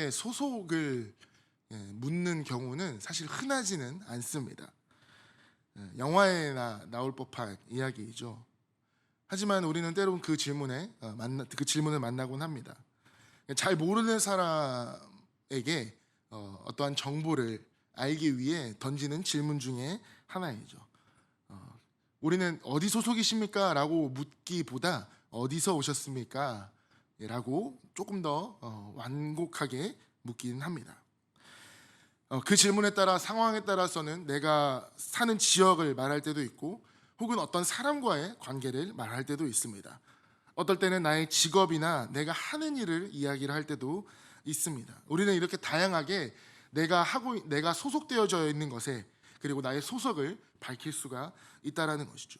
이렇게 소속을 묻는 경우는 사실 흔하지는 않습니다. 영화에나 나올 법한 이야기이죠. 하지만 우리는 때론 그 질문을 만나곤 합니다. 잘 모르는 사람에게 어떠한 정보를 알기 위해 던지는 질문 중에 하나이죠. 우리는 어디 소속이십니까? 라고 묻기보다 어디서 오셨습니까? 라고 조금 더 완곡하게 묻긴 합니다. 그 질문에 따라 상황에 따라서는 내가 사는 지역을 말할 때도 있고 혹은 어떤 사람과의 관계를 말할 때도 있습니다. 어떨 때는 나의 직업이나 내가 하는 일을 이야기를 할 때도 있습니다. 우리는 이렇게 다양하게 내가 소속되어져 있는 것에 그리고 나의 소속을 밝힐 수가 있다라는 것이죠.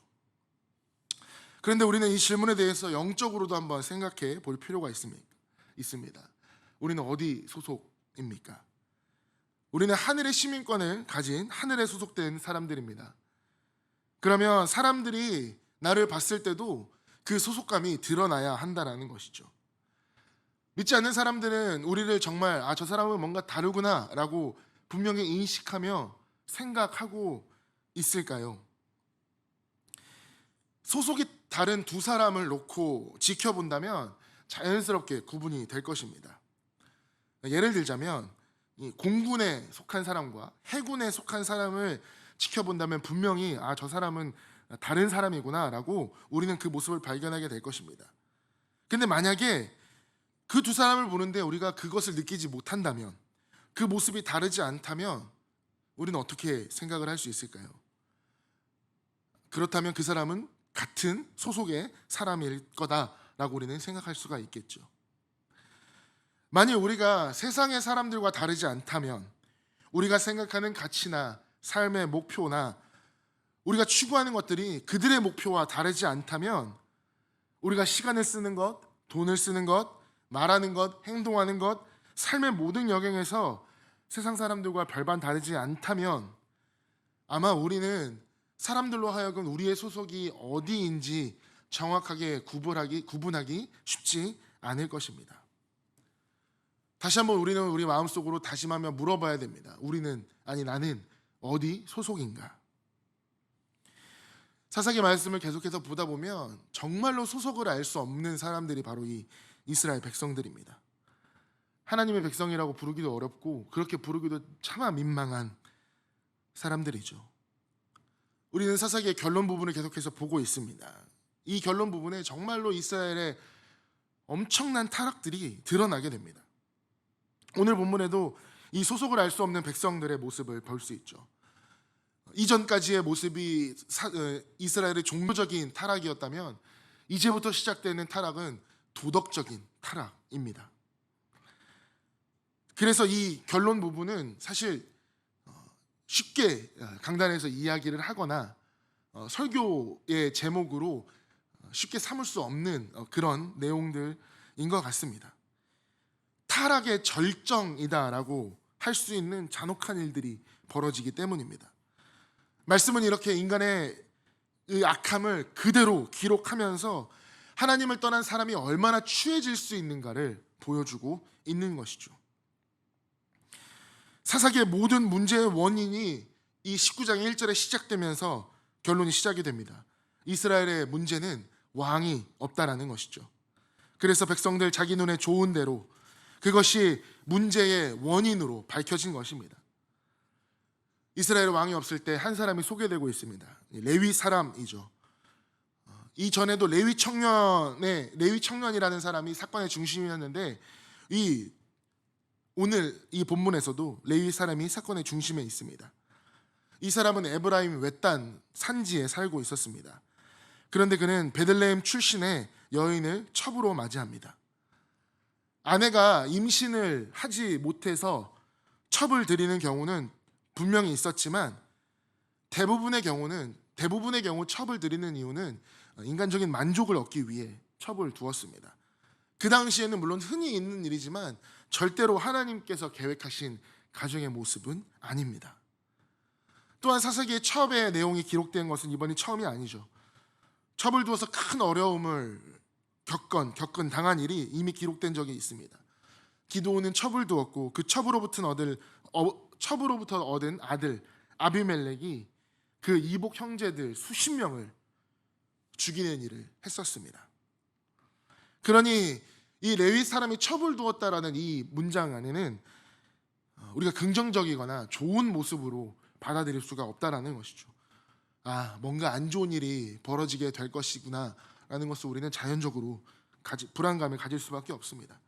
그런데 우리는 이 질문에 대해서 영적으로도 한번 생각해 볼 필요가 있습니다. 우리는 어디 소속입니까? 우리는 하늘의 시민권을 가진 하늘에 소속된 사람들입니다. 그러면 사람들이 나를 봤을 때도 그 소속감이 드러나야 한다는 것이죠. 믿지 않는 사람들은 우리를 정말 저 사람은 뭔가 다르구나 라고 분명히 인식하며 생각하고 있을까요? 소속이 다른 두 사람을 놓고 지켜본다면 자연스럽게 구분이 될 것입니다. 예를 들자면 공군에 속한 사람과 해군에 속한 사람을 지켜본다면 분명히 저 사람은 다른 사람이구나 라고 우리는 그 모습을 발견하게 될 것입니다. 근데 만약에 그 두 사람을 보는데 우리가 그것을 느끼지 못한다면, 그 모습이 다르지 않다면 우리는 어떻게 생각을 할 수 있을까요? 그렇다면 그 사람은 같은 소속의 사람일 거다라고 우리는 생각할 수가 있겠죠. 만일 우리가 세상의 사람들과 다르지 않다면, 우리가 생각하는 가치나 삶의 목표나 우리가 추구하는 것들이 그들의 목표와 다르지 않다면 우리가 시간을 쓰는 것, 돈을 쓰는 것, 말하는 것, 행동하는 것, 삶의 모든 영역에서 세상 사람들과 별반 다르지 않다면 아마 우리는 사람들로 하여금 우리의 소속이 어디인지 정확하게 구분하기 쉽지 않을 것입니다. 다시 한번 우리는 우리 마음속으로 다짐하며 물어봐야 됩니다. 나는 어디 소속인가? 사사기 말씀을 계속해서 보다 보면 정말로 소속을 알 수 없는 사람들이 바로 이 이스라엘 백성들입니다. 하나님의 백성이라고 부르기도 어렵고 그렇게 부르기도 차마 민망한 사람들이죠. 우리는 사사기의 결론 부분을 계속해서 보고 있습니다. 이 결론 부분에 정말로 이스라엘의 엄청난 타락들이 드러나게 됩니다. 오늘 본문에도 이 소속을 알 수 없는 백성들의 모습을 볼 수 있죠. 이전까지의 모습이 이스라엘의 종교적인 타락이었다면 이제부터 시작되는 타락은 도덕적인 타락입니다. 그래서 이 결론 부분은 사실 쉽게 강단에서 이야기를 하거나 설교의 제목으로 쉽게 삼을 수 없는 그런 내용들인 것 같습니다. 타락의 절정이다라고 할 수 있는 잔혹한 일들이 벌어지기 때문입니다. 말씀은 이렇게 인간의 악함을 그대로 기록하면서 하나님을 떠난 사람이 얼마나 추해질 수 있는가를 보여주고 있는 것이죠. 사사기의 모든 문제의 원인이 이 19장 1절에 시작되면서 결론이 시작이 됩니다. 이스라엘의 문제는 왕이 없다라는 것이죠. 그래서 백성들 자기 눈에 좋은 대로 그것이 문제의 원인으로 밝혀진 것입니다. 이스라엘 왕이 없을 때 한 사람이 소개되고 있습니다. 레위 사람이죠. 이전에도 레위 청년이라는 사람이 사건의 중심이었는데 오늘 이 본문에서도 레위 사람이 사건의 중심에 있습니다. 이 사람은 에브라임 외딴 산지에 살고 있었습니다. 그런데 그는 베들레헴 출신의 여인을 첩으로 맞이합니다. 아내가 임신을 하지 못해서 첩을 들이는 경우는 분명히 있었지만 대부분의 경우 첩을 들이는 이유는 인간적인 만족을 얻기 위해 첩을 두었습니다. 그 당시에는 물론 흔히 있는 일이지만 절대로 하나님께서 계획하신 가정의 모습은 아닙니다. 또한 사사기의 첩의 내용이 기록된 것은 이번이 처음이 아니죠. 첩을 두어서 큰 어려움을 겪은 당한 일이 이미 기록된 적이 있습니다. 기드온은 첩을 두었고 그 첩으로부터 얻은 아들 아비멜렉이 그 이복 형제들 수십 명을 죽이는 일을 했었습니다. 그러니 이 레위 사람이 첩을 두었다라는 이 문장 안에는 우리가 긍정적이거나 좋은 모습으로 받아들일 수가 없다라는 것이죠. 뭔가 안 좋은 일이 벌어지게 될 것이구나라는 것을 우리는 자연적으로 불안감을 가질 수밖에 없습니다.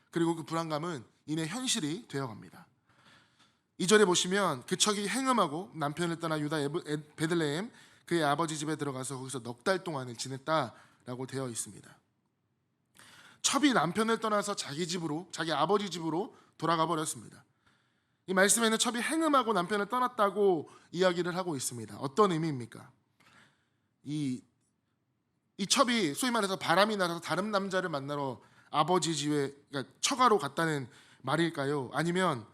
그리고 그 불안감은 이내 현실이 되어갑니다. 2절에 보시면 그 척이 행음하고 남편을 떠나 유다 베들레헴 그의 아버지 집에 들어가서 거기서 넉 달 동안을 지냈다라고 되어 있습니다. 첩이 남편을 떠나서 자기 아버지 집으로 돌아가 버렸습니다. 이 말씀에는 첩이 행음하고 남편을 떠났다고 이야기를 하고 있습니다. 어떤 의미입니까? 이 첩이 소위 말해서 바람이 나서 다른 남자를 만나러 아버지 집에, 그러니까 처가로 갔다는 말일까요? 아니면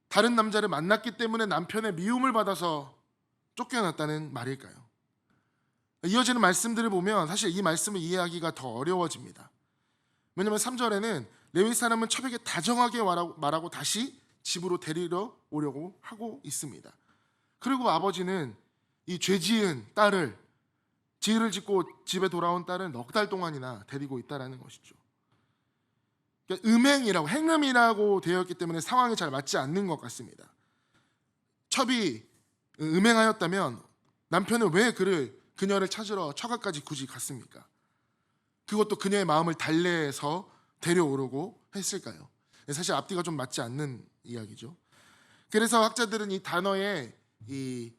다른 남자를 만났기 때문에 남편의 미움을 받아서 쫓겨났다는 말일까요? 이어지는 말씀들을 보면 사실 이 말씀을 이해하기가 더 어려워집니다. 왜냐하면 3절에는 레위 사람은 첩에게 다정하게 말하고 다시 집으로 데리러 오려고 하고 있습니다. 그리고 아버지는 이 죄지은 딸을, 지혜를 짓고 집에 돌아온 딸을 넉 달 동안이나 데리고 있다라는 것이죠. 그러니까 행음이라고 되어 있기 때문에 상황이 잘 맞지 않는 것 같습니다. 첩이 음행하였다면 남편은 왜 그녀를 찾으러 처가까지 굳이 갔습니까? 그것도 그녀의 마음을 달래서 데려오려고 했을까요? 사실 앞뒤가 좀 맞지 않는 이야기죠. 그래서 학자들은 이 단어에 이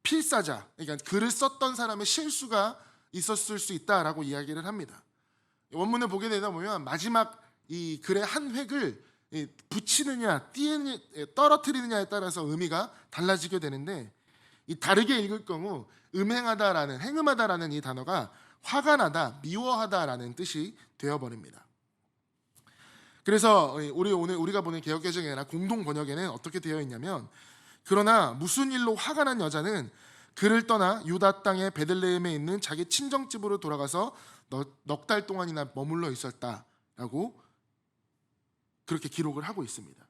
필사자, 그러니까 글을 썼던 사람의 실수가 있었을 수 있다라고 이야기를 합니다. 원문을 보게 되다 보면 마지막 이 글의 한 획을 붙이느냐, 떨어뜨리느냐에 따라서 의미가 달라지게 되는데, 이 다르게 읽을 경우 행음하다라는 이 단어가 화가 나다, 미워하다라는 뜻이 되어버립니다. 그래서 우리가 보는 개역개정이나 공동 번역에는 어떻게 되어 있냐면, 그러나 무슨 일로 화가 난 여자는 그를 떠나 유다 땅의 베들레헴에 있는 자기 친정집으로 돌아가서 넉 달 동안이나 머물러 있었다라고 그렇게 기록을 하고 있습니다.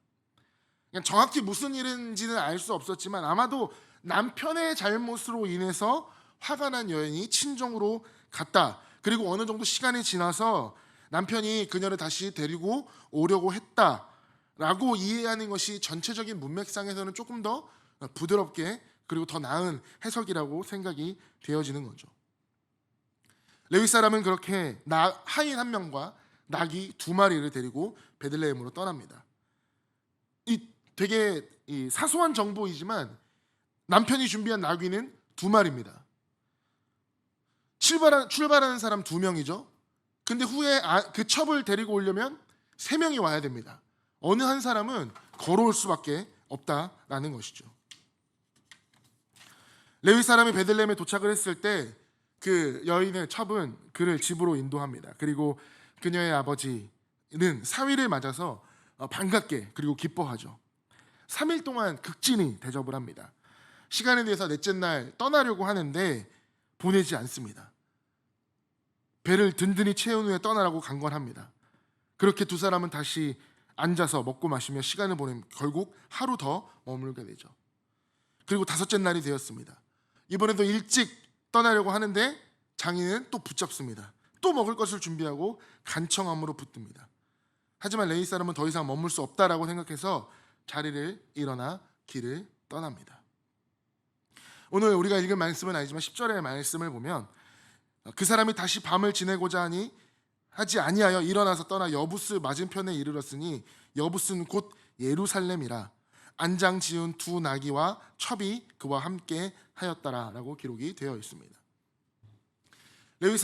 그러니까 정확히 무슨 일인지는 알 수 없었지만 아마도 남편의 잘못으로 인해서 화가 난 여인이 친정으로 갔다. 그리고 어느 정도 시간이 지나서 남편이 그녀를 다시 데리고 오려고 했다라고 이해하는 것이 전체적인 문맥상에서는 조금 더 부드럽게 그리고 더 나은 해석이라고 생각이 되어지는 거죠. 레위 사람은 그렇게 하인 한 명과 나귀 2마리를 데리고 베들레헴으로 떠납니다. 이 되게 사소한 정보이지만 남편이 준비한 나귀는 2마리입니다. 출발하는 사람 2명이죠. 근데 후에 그 첩을 데리고 오려면 3명이 와야 됩니다. 어느 한 사람은 걸어올 수밖에 없다라는 것이죠. 레위 사람이 베들레헴에 도착을 했을 때 그 여인의 첩은 그를 집으로 인도합니다. 그리고 그녀의 아버지는 사위를 맞아서 반갑게 그리고 기뻐하죠. 3일 동안 극진히 대접을 합니다. 시간에 대해서 넷째 날 떠나려고 하는데 보내지 않습니다. 배를 든든히 채운 후에 떠나라고 강권합니다. 그렇게 두 사람은 다시 앉아서 먹고 마시며 시간을 보내면 결국 하루 더 머물게 되죠. 그리고 5째 날이 되었습니다. 이번에도 일찍 떠나려고 하는데 장인은 또 붙잡습니다. 또 먹을 것을 준비하고 간청함으로 붙듭니다. 하지만 레위 사람은 더 이상 머물 수 없다라고 생각해서 자리를 일어나 길을 떠납니다. 오늘 우리가 읽은 말씀은 아니지만 10절의 말씀을 보면 그 사람이 다시 밤을 지내고자 하지 아니하여 일어나서 떠나 여부스 맞은편에 이르렀으니 여부스는 곧 예루살렘이라 안장 지은 2 나귀와 첩이 그와 함께 하였다라고 기록이 되어 있습니다. 레위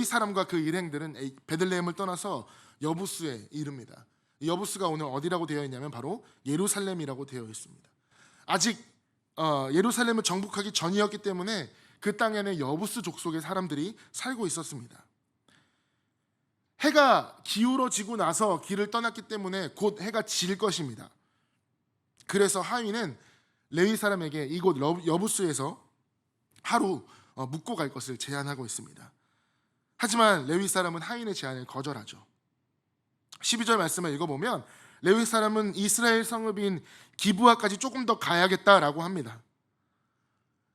사람과 그 일행들은 베들레헴을 떠나서 여부스에 이릅니다. 여부스가 오늘 어디라고 되어 있냐면 바로 예루살렘이라고 되어 있습니다. 아직 예루살렘을 정복하기 전이었기 때문에 그 땅에는 여부스 족속의 사람들이 살고 있었습니다. 해가 기울어지고 나서 길을 떠났기 때문에 곧 해가 질 것입니다. 그래서 하인은 레위 사람에게 이곳 여부스에서 하루 묵고 갈 것을 제안하고 있습니다. 하지만 레위 사람은 하인의 제안을 거절하죠. 12절 말씀을 읽어보면 레위 사람은 이스라엘 성읍인 기브아까지 조금 더 가야겠다라고 합니다.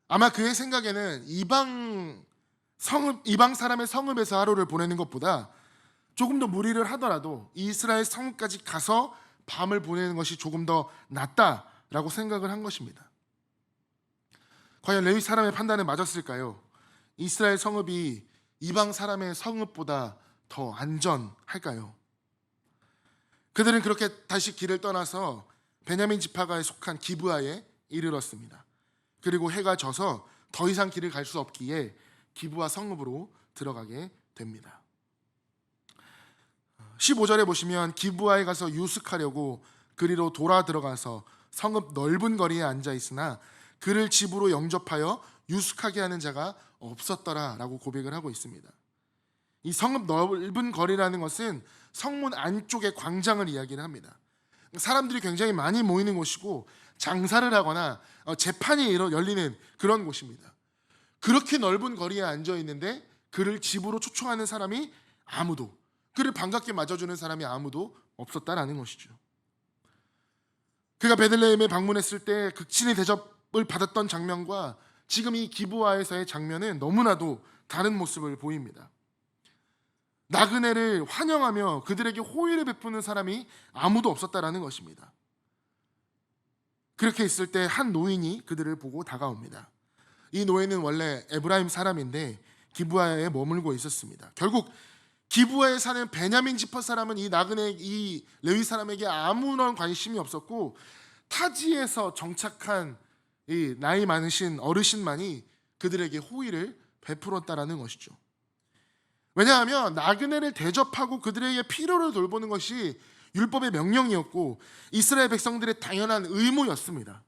아마 그의 생각에는 이방 사람의 성읍에서 하루를 보내는 것보다 조금 더 무리를 하더라도 이스라엘 성읍까지 가서 밤을 보내는 것이 조금 더 낫다라고 생각을 한 것입니다. 과연 레위 사람의 판단은 맞았을까요? 이스라엘 성읍이 이방 사람의 성읍보다 더 안전할까요? 그들은 그렇게 다시 길을 떠나서 베냐민 지파가에 속한 기브아에 이르렀습니다. 그리고 해가 져서 더 이상 길을 갈 수 없기에 기브아 성읍으로 들어가게 됩니다. 15절에 보시면 기브아에 가서 유숙하려고 그리로 돌아 들어가서 성읍 넓은 거리에 앉아 있으나 그를 집으로 영접하여 유숙하게 하는 자가 없었더라라고 고백을 하고 있습니다. 이 성읍 넓은 거리라는 것은 성문 안쪽의 광장을 이야기를 합니다. 사람들이 굉장히 많이 모이는 곳이고 장사를 하거나 재판이 열리는 그런 곳입니다. 그렇게 넓은 거리에 앉아 있는데 그를 집으로 초청하는 사람이 아무도, 그를 반갑게 맞아주는 사람이 아무도 없었다라는 것이죠. 그가 베들레헴에 방문했을 때 극진히 대접을 받았던 장면과 지금 이 기브아에서의 장면은 너무나도 다른 모습을 보입니다. 나그네를 환영하며 그들에게 호의를 베푸는 사람이 아무도 없었다라는 것입니다. 그렇게 있을 때 한 노인이 그들을 보고 다가옵니다. 이 노인은 원래 에브라임 사람인데 기브아에 머물고 있었습니다. 결국 기브아에 사는 베냐민 지파 사람은 이 나그네, 이 레위 사람에게 아무런 관심이 없었고 타지에서 정착한 이 나이 많으신 어르신만이 그들에게 호의를 베풀었다라는 것이죠. 왜냐하면 나그네를 대접하고 그들에게 필요를 돌보는 것이 율법의 명령이었고 이스라엘 백성들의 당연한 의무였습니다.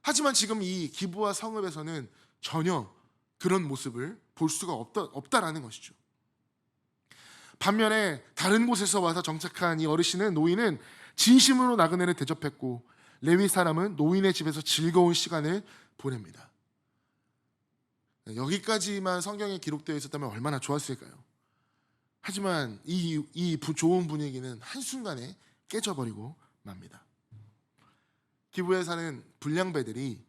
하지만 지금 이 기브아 성읍에서는 전혀 그런 모습을 볼 수가 없다라는 것이죠. 반면에 다른 곳에서 와서 정착한 이 노인은 진심으로 나그네를 대접했고 레위 사람은 노인의 집에서 즐거운 시간을 보냅니다. 여기까지만 성경에 기록되어 있었다면 얼마나 좋았을까요? 하지만 이 좋은 분위기는 한순간에 깨져버리고 맙니다. 기브아에 사는 불량배들이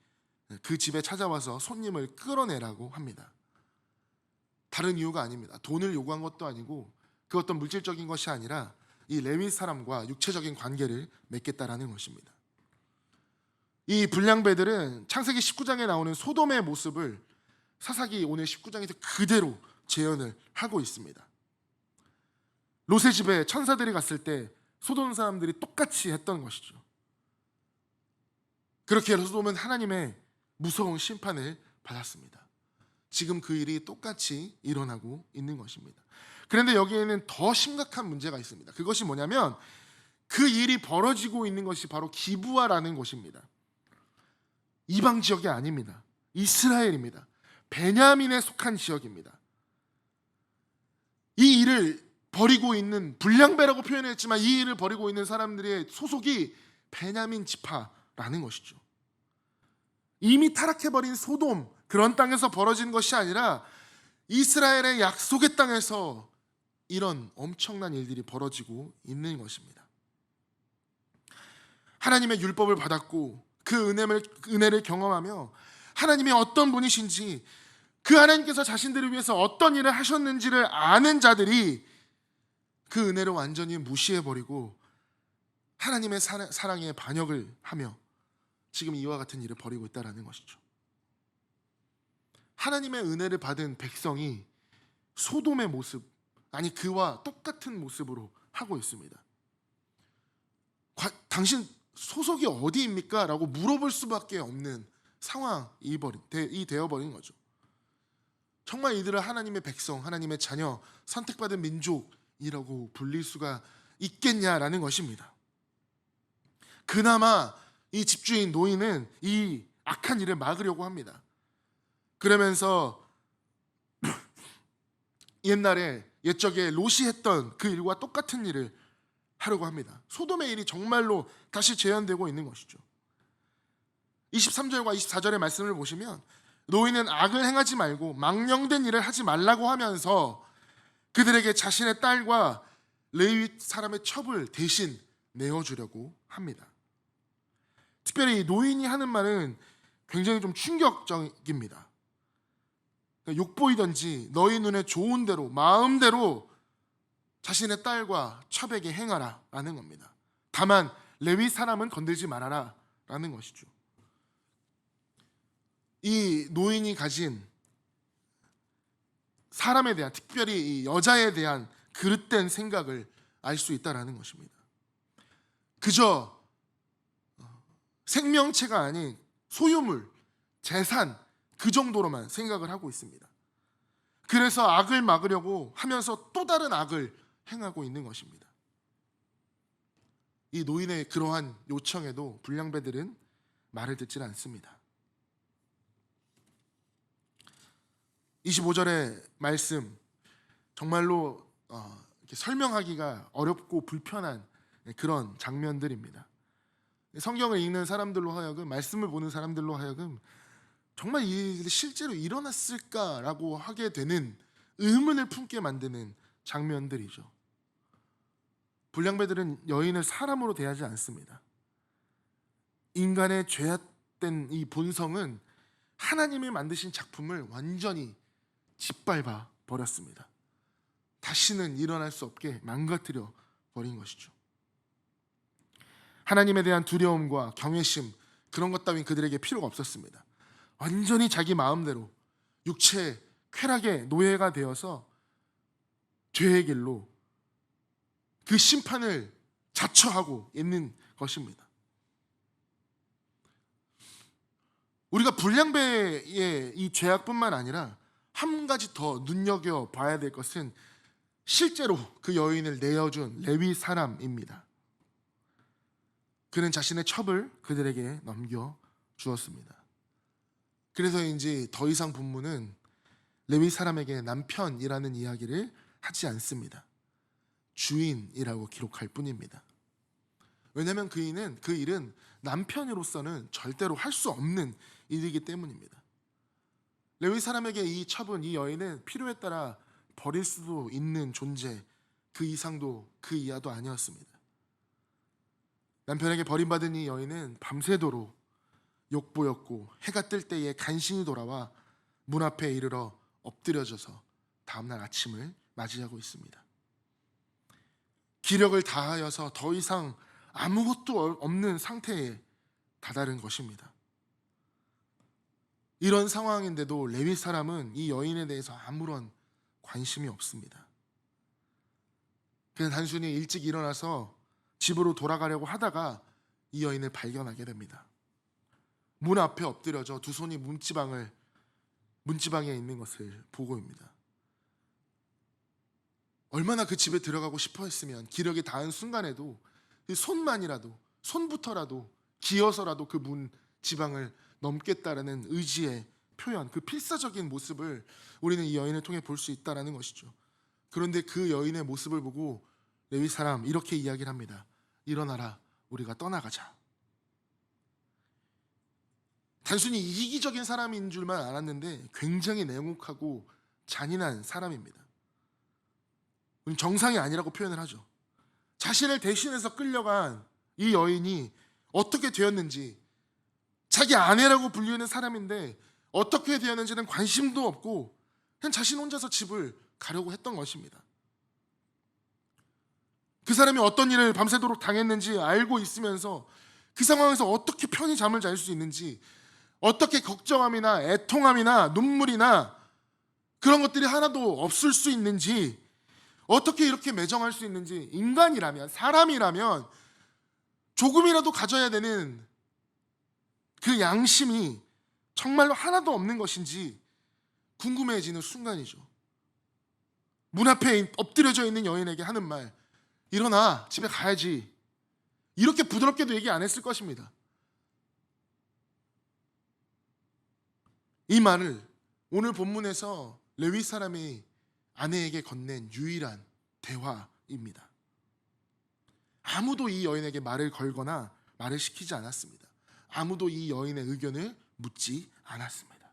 그 집에 찾아와서 손님을 끌어내라고 합니다. 다른 이유가 아닙니다. 돈을 요구한 것도 아니고 그 어떤 물질적인 것이 아니라 이 레위 사람과 육체적인 관계를 맺겠다라는 것입니다. 이 불량배들은 창세기 19장에 나오는 소돔의 모습을 사사기 오늘 19장에서 그대로 재현을 하고 있습니다. 롯의 집에 천사들이 갔을 때 소돔 사람들이 똑같이 했던 것이죠. 그렇게 소돔은 하나님의 무서운 심판을 받았습니다. 지금 그 일이 똑같이 일어나고 있는 것입니다. 그런데 여기에는 더 심각한 문제가 있습니다. 그것이 뭐냐면 그 일이 벌어지고 있는 것이 바로 기브아라는 곳입니다. 이방 지역이 아닙니다. 이스라엘입니다. 베냐민에 속한 지역입니다. 이 일을 벌이고 있는 불량배라고 표현했지만 이 일을 벌이고 있는 사람들의 소속이 베냐민 지파라는 것이죠. 이미 타락해버린 소돔 그런 땅에서 벌어진 것이 아니라 이스라엘의 약속의 땅에서 이런 엄청난 일들이 벌어지고 있는 것입니다. 하나님의 율법을 받았고 그 은혜를 경험하며 하나님이 어떤 분이신지 그 하나님께서 자신들을 위해서 어떤 일을 하셨는지를 아는 자들이 그 은혜를 완전히 무시해버리고 하나님의 사랑에 반역을 하며 지금 이와 같은 일을 벌이고 있다는 것이죠. 하나님의 은혜를 받은 백성이 소돔의 모습, 아니 그와 똑같은 모습으로 하고 있습니다. 당신 소속이 어디입니까? 라고 물어볼 수밖에 없는 상황이 되어버린 거죠. 정말 이들을 하나님의 백성, 하나님의 자녀, 선택받은 민족이라고 불릴 수가 있겠냐라는 것입니다. 그나마 이 집주인 노인은 이 악한 일을 막으려고 합니다. 그러면서 옛적에 롯이 했던 그 일과 똑같은 일을 하려고 합니다. 소돔의 일이 정말로 다시 재현되고 있는 것이죠. 23절과 24절의 말씀을 보시면 노인은 악을 행하지 말고 망령된 일을 하지 말라고 하면서 그들에게 자신의 딸과 레위 사람의 첩을 대신 내어주려고 합니다. 특별히 노인이 하는 말은 굉장히 좀 충격적입니다. 욕보이든지 너희 눈에 좋은 대로 마음대로 자신의 딸과 첩에게 행하라 라는 겁니다. 다만 레위 사람은 건들지 말아라 라는 것이죠. 이 노인이 가진 사람에 대한, 특별히 이 여자에 대한 그릇된 생각을 알 수 있다라는 것입니다. 그저 생명체가 아닌 소유물, 재산 그 정도로만 생각을 하고 있습니다. 그래서 악을 막으려고 하면서 또 다른 악을 행하고 있는 것입니다. 이 노인의 그러한 요청에도 불량배들은 말을 듣지 않습니다. 25절의 말씀, 정말로 이렇게 설명하기가 어렵고 불편한 그런 장면들입니다. 성경을 읽는 사람들로 하여금, 말씀을 보는 사람들로 하여금 정말 이 일이 실제로 일어났을까라고 하게 되는 의문을 품게 만드는 장면들이죠. 불량배들은 여인을 사람으로 대하지 않습니다. 인간의 죄악된 이 본성은 하나님이 만드신 작품을 완전히 짓밟아 버렸습니다. 다시는 일어날 수 없게 망가뜨려 버린 것이죠. 하나님에 대한 두려움과 경외심, 그런 것 따윈 그들에게 필요가 없었습니다. 완전히 자기 마음대로 육체의 쾌락의 노예가 되어서 죄의 길로 그 심판을 자처하고 있는 것입니다. 우리가 불량배의 이 죄악뿐만 아니라 한 가지 더 눈여겨봐야 될 것은 실제로 그 여인을 내어준 레위 사람입니다. 그는 자신의 첩을 그들에게 넘겨주었습니다. 그래서인지 더 이상 본문은 레위 사람에게 남편이라는 이야기를 하지 않습니다. 주인이라고 기록할 뿐입니다. 왜냐하면 그 일은 남편으로서는 절대로 할 수 없는 일이기 때문입니다. 레위 사람에게 이 첩은, 이 여인은 필요에 따라 버릴 수도 있는 존재, 그 이상도 그 이하도 아니었습니다. 남편에게 버림받은 이 여인은 밤새도록 욕보였고, 해가 뜰 때에 간신히 돌아와 문 앞에 이르러 엎드려져서 다음날 아침을 맞이하고 있습니다. 기력을 다하여서 더 이상 아무것도 없는 상태에 다다른 것입니다. 이런 상황인데도 레위 사람은 이 여인에 대해서 아무런 관심이 없습니다. 그냥 단순히 일찍 일어나서 집으로 돌아가려고 하다가 이 여인을 발견하게 됩니다. 문 앞에 엎드려져 두 손이 문지방에 있는 것을 보고입니다. 얼마나 그 집에 들어가고 싶어 했으면 기력이 닿은 순간에도 그 손부터라도 기어서라도 그 문 지방을 넘겠다라는 의지의 표현, 그 필사적인 모습을 우리는 이 여인을 통해 볼 수 있다라는 것이죠. 그런데 그 여인의 모습을 보고 레위 사람 이렇게 이야기를 합니다. 일어나라, 우리가 떠나가자. 단순히 이기적인 사람인 줄만 알았는데 굉장히 냉혹하고 잔인한 사람입니다. 우리는 정상이 아니라고 표현을 하죠. 자신을 대신해서 끌려간 이 여인이 어떻게 되었는지, 자기 아내라고 불리는 사람인데 어떻게 되었는지는 관심도 없고 그냥 자신 혼자서 집을 가려고 했던 것입니다. 그 사람이 어떤 일을 밤새도록 당했는지 알고 있으면서 그 상황에서 어떻게 편히 잠을 잘 수 있는지, 어떻게 걱정함이나 애통함이나 눈물이나 그런 것들이 하나도 없을 수 있는지, 어떻게 이렇게 매정할 수 있는지, 인간이라면, 사람이라면 조금이라도 가져야 되는 그 양심이 정말로 하나도 없는 것인지 궁금해지는 순간이죠. 문 앞에 엎드려져 있는 여인에게 하는 말, 일어나, 집에 가야지. 이렇게 부드럽게도 얘기 안 했을 것입니다. 이 말을 오늘 본문에서 레위 사람이 아내에게 건넨 유일한 대화입니다. 아무도 이 여인에게 말을 걸거나 말을 시키지 않았습니다. 아무도 이 여인의 의견을 묻지 않았습니다.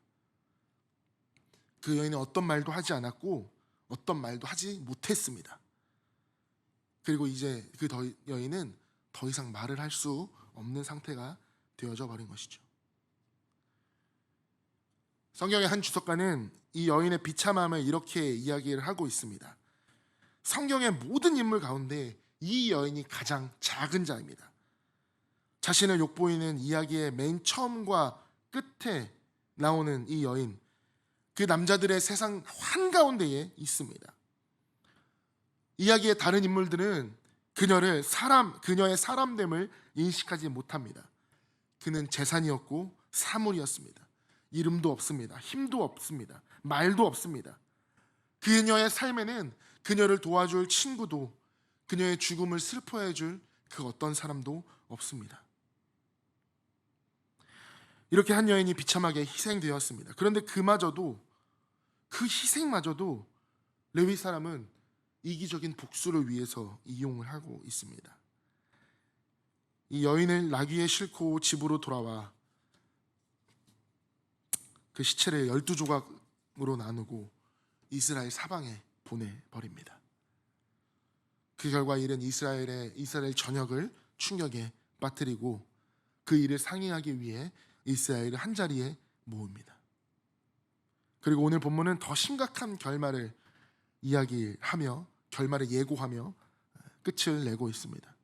그 여인은 어떤 말도 하지 않았고 어떤 말도 하지 못했습니다. 그리고 이제 그 여인은 더 이상 말을 할 수 없는 상태가 되어져 버린 것이죠. 성경의 한 주석가는 이 여인의 비참함을 이렇게 이야기를 하고 있습니다. 성경의 모든 인물 가운데 이 여인이 가장 작은 자입니다. 자신을 욕보이는 이야기의 맨 처음과 끝에 나오는 이 여인, 그 남자들의 세상 한가운데에 있습니다. 이야기의 다른 인물들은 그녀의 사람됨을 인식하지 못합니다. 그는 재산이었고 사물이었습니다. 이름도 없습니다. 힘도 없습니다. 말도 없습니다. 그녀의 삶에는 그녀를 도와줄 친구도, 그녀의 죽음을 슬퍼해줄 그 어떤 사람도 없습니다. 이렇게 한 여인이 비참하게 희생되었습니다. 그런데 그 희생마저도 레위 사람은 이기적인 복수를 위해서 이용을 하고 있습니다. 이 여인을 나귀에 싣고 집으로 돌아와 그 시체를 12조각으로 나누고 이스라엘 사방에 보내버립니다. 그 결과 이는 이스라엘 전역을 충격에 빠뜨리고 그 일을 상의하기 위해 이스라엘을 한자리에 모읍니다. 그리고 오늘 본문은 더 심각한 결말을 예고하며 끝을 내고 있습니다.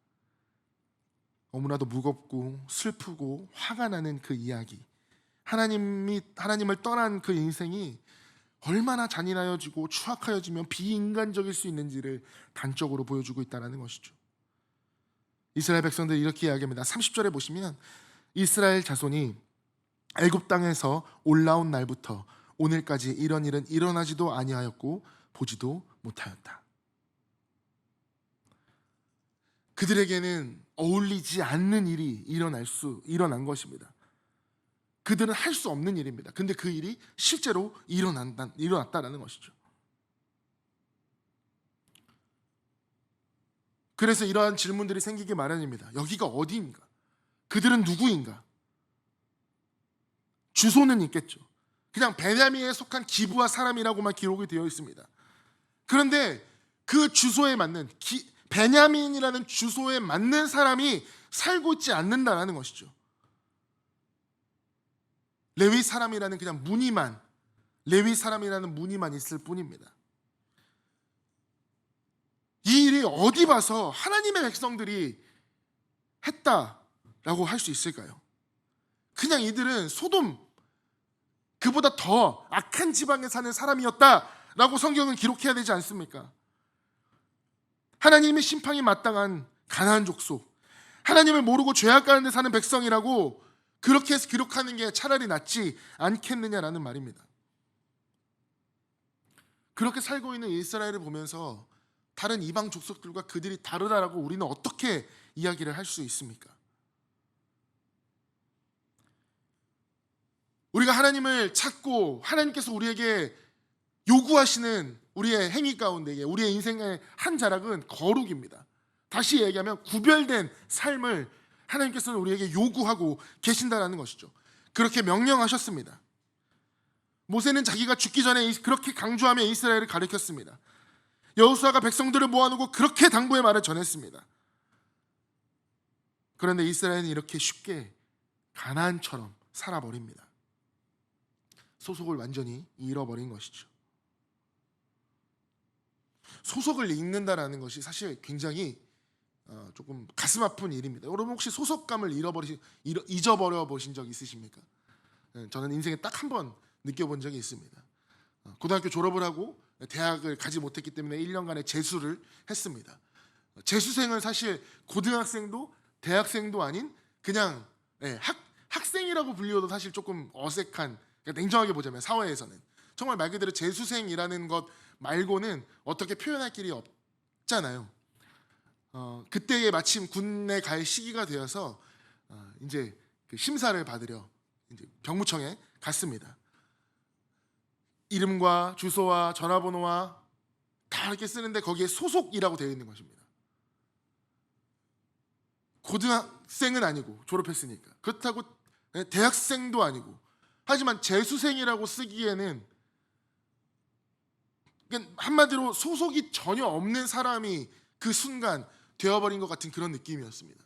너무나도 무겁고 슬프고 화가 나는 그 이야기, 하나님을 떠난 그 인생이 얼마나 잔인하여지고 추악하여지면 비인간적일 수 있는지를 단적으로 보여주고 있다는 것이죠. 이스라엘 백성들이 이렇게 이야기합니다. 30절에 보시면 이스라엘 자손이 애굽 땅에서 올라온 날부터 오늘까지 이런 일은 일어나지도 아니하였고 보지도 못하였다. 그들에게는 어울리지 않는 일이 일어난 것입니다. 그들은 할 수 없는 일입니다. 근데 그 일이 실제로 일어났다라는 것이죠. 그래서 이러한 질문들이 생기기 마련입니다. 여기가 어디인가? 그들은 누구인가? 주소는 있겠죠. 그냥 베냐민에 속한 기브아 사람이라고만 기록이 되어 있습니다. 그런데 그 주소에 맞는 베냐민이라는 주소에 맞는 사람이 살고 있지 않는다라는 것이죠. 레위 사람이라는 무늬만 있을 뿐입니다. 이 일이 어디 봐서 하나님의 백성들이 했다라고 할 수 있을까요? 그냥 이들은 소돔, 그보다 더 악한 지방에 사는 사람이었다라고 성경은 기록해야 되지 않습니까? 하나님의 심판이 마땅한 가나안 족속, 하나님을 모르고 죄악 가운데 사는 백성이라고 그렇게 해서 기록하는 게 차라리 낫지 않겠느냐라는 말입니다. 그렇게 살고 있는 이스라엘을 보면서 다른 이방 족속들과 그들이 다르다라고 우리는 어떻게 이야기를 할 수 있습니까? 우리가 하나님을 찾고 하나님께서 우리에게 요구하시는 우리의 행위 가운데 우리의 인생의 한 자락은 거룩입니다. 다시 얘기하면 구별된 삶을 하나님께서는 우리에게 요구하고 계신다는 것이죠. 그렇게 명령하셨습니다. 모세는 자기가 죽기 전에 그렇게 강조하며 이스라엘을 가르쳤습니다. 여호수아가 백성들을 모아놓고 그렇게 당부의 말을 전했습니다. 그런데 이스라엘은 이렇게 쉽게 가나안처럼 살아버립니다. 소속을 완전히 잃어버린 것이죠. 소속을 잃는다라는 것이 사실 굉장히 조금 가슴 아픈 일입니다. 여러분 혹시 소속감을 잊어버려 보신 적 있으십니까? 저는 인생에 딱 한 번 느껴본 적이 있습니다. 고등학교 졸업을 하고 대학을 가지 못했기 때문에 1년간의 재수를 했습니다. 재수생은 사실 고등학생도 대학생도 아닌 그냥 학생이라고 불리어도 사실 조금 어색한, 냉정하게 보자면 사회에서는 정말 말 그대로 재수생이라는 것 말고는 어떻게 표현할 길이 없잖아요. 그때에 마침 군에 갈 시기가 되어서 이제 그 심사를 받으려 이제 병무청에 갔습니다. 이름과 주소와 전화번호와 다 이렇게 쓰는데 거기에 소속이라고 되어 있는 것입니다. 고등학생은 아니고 졸업했으니까, 그렇다고 대학생도 아니고, 하지만 재수생이라고 쓰기에는 한마디로 소속이 전혀 없는 사람이 그 순간 되어버린 것 같은 그런 느낌이었습니다.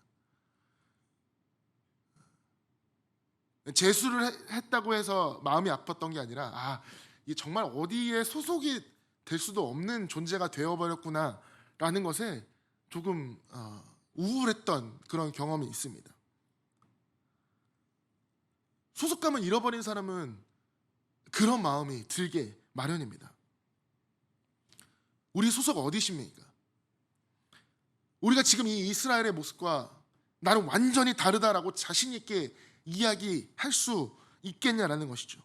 재수를 했다고 해서 마음이 아팠던 게 아니라 이게 정말 어디에 소속이 될 수도 없는 존재가 되어버렸구나라는 것에 조금 우울했던 그런 경험이 있습니다. 소속감을 잃어버린 사람은 그런 마음이 들게 마련입니다. 우리 소속 어디십니까? 우리가 지금 이 이스라엘의 모습과 나는 완전히 다르다라고 자신 있게 이야기할 수 있겠냐라는 것이죠.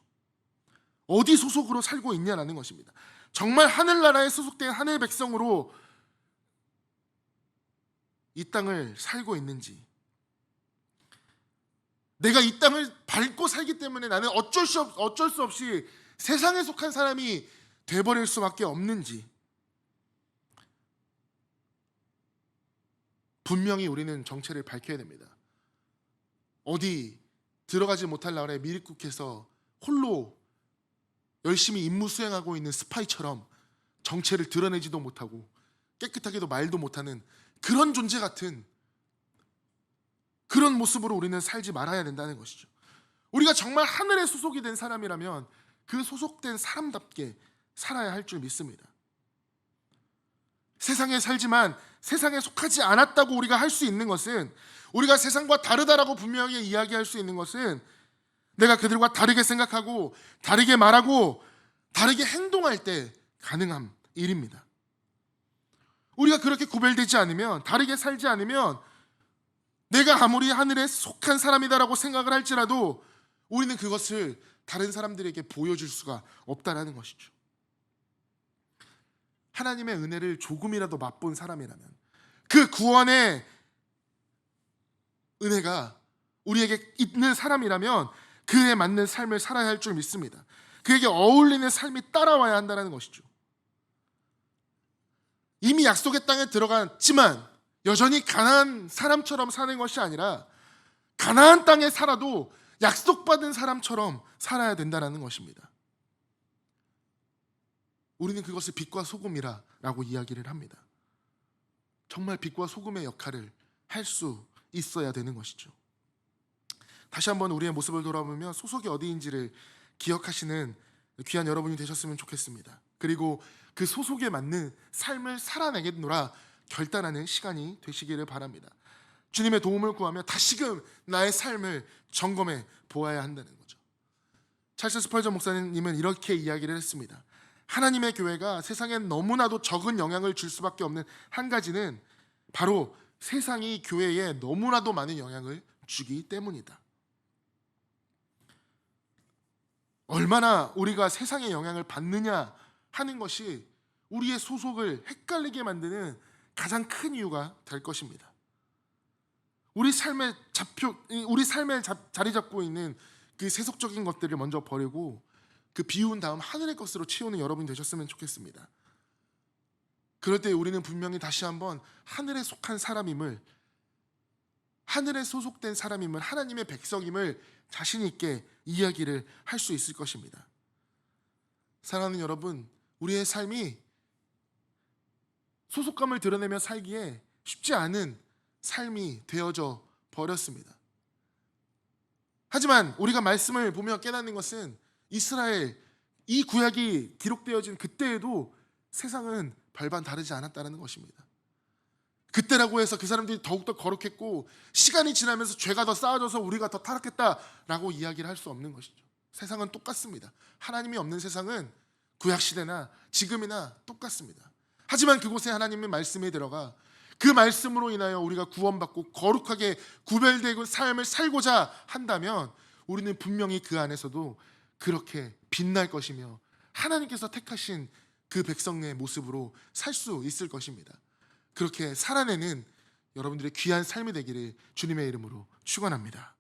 어디 소속으로 살고 있냐라는 것입니다. 정말 하늘나라에 소속된 하늘 백성으로 이 땅을 살고 있는지, 내가 이 땅을 밟고 살기 때문에 나는 어쩔 수 없이 세상에 속한 사람이 돼버릴 수밖에 없는지, 분명히 우리는 정체를 밝혀야 됩니다. 어디 들어가지 못할 나라에 미립국해서 홀로 열심히 임무 수행하고 있는 스파이처럼 정체를 드러내지도 못하고 깨끗하게도 말도 못하는 그런 존재 같은 그런 모습으로 우리는 살지 말아야 된다는 것이죠. 우리가 정말 하늘에 소속이 된 사람이라면 그 소속된 사람답게 살아야 할 줄 믿습니다. 세상에 살지만 세상에 속하지 않았다고 우리가 할 수 있는 것은, 우리가 세상과 다르다라고 분명히 이야기할 수 있는 것은, 내가 그들과 다르게 생각하고 다르게 말하고 다르게 행동할 때 가능한 일입니다. 우리가 그렇게 구별되지 않으면, 다르게 살지 않으면, 내가 아무리 하늘에 속한 사람이다라고 생각을 할지라도 우리는 그것을 다른 사람들에게 보여줄 수가 없다라는 것이죠. 하나님의 은혜를 조금이라도 맛본 사람이라면, 그 구원의 은혜가 우리에게 있는 사람이라면 그에 맞는 삶을 살아야 할 줄 믿습니다. 그에게 어울리는 삶이 따라와야 한다는 것이죠. 이미 약속의 땅에 들어갔지만 여전히 가나안 사람처럼 사는 것이 아니라 가나안 땅에 살아도 약속받은 사람처럼 살아야 된다는 것입니다. 우리는 그것을 빛과 소금이라고 이야기를 합니다. 정말 빛과 소금의 역할을 할 수 있어야 되는 것이죠. 다시 한번 우리의 모습을 돌아보며 소속이 어디인지를 기억하시는 귀한 여러분이 되셨으면 좋겠습니다. 그리고 그 소속에 맞는 삶을 살아내겠노라 결단하는 시간이 되시기를 바랍니다. 주님의 도움을 구하며 다시금 나의 삶을 점검해 보아야 한다는 거죠. 찰스 스펄전 목사님은 이렇게 이야기를 했습니다. 하나님의 교회가 세상에 너무나도 적은 영향을 줄 수밖에 없는 한 가지는 바로 세상이 교회에 너무나도 많은 영향을 주기 때문이다. 얼마나 우리가 세상의 영향을 받느냐 하는 것이 우리의 소속을 헷갈리게 만드는 가장 큰 이유가 될 것입니다. 우리 삶에 자리 잡고 있는 그 세속적인 것들을 먼저 버리고 그 비운 다음 하늘의 것으로 치우는 여러분이 되셨으면 좋겠습니다. 그럴 때 우리는 분명히 다시 한번 하늘에 속한 사람임을, 하늘에 소속된 사람임을, 하나님의 백성임을 자신 있게 이야기를 할 수 있을 것입니다. 사랑하는 여러분, 우리의 삶이 소속감을 드러내며 살기에 쉽지 않은 삶이 되어져 버렸습니다. 하지만 우리가 말씀을 보며 깨닫는 것은 이스라엘, 이 구약이 기록되어진 그때에도 세상은 별반 다르지 않았다는 것입니다. 그때라고 해서 그 사람들이 더욱더 거룩했고 시간이 지나면서 죄가 더 쌓아져서 우리가 더 타락했다라고 이야기를 할 수 없는 것이죠. 세상은 똑같습니다. 하나님이 없는 세상은 구약시대나 지금이나 똑같습니다. 하지만 그곳에 하나님의 말씀이 들어가 그 말씀으로 인하여 우리가 구원받고 거룩하게 구별되고 삶을 살고자 한다면 우리는 분명히 그 안에서도 그렇게 빛날 것이며 하나님께서 택하신 그 백성의 모습으로 살 수 있을 것입니다. 그렇게 살아내는 여러분들의 귀한 삶이 되기를 주님의 이름으로 축원합니다.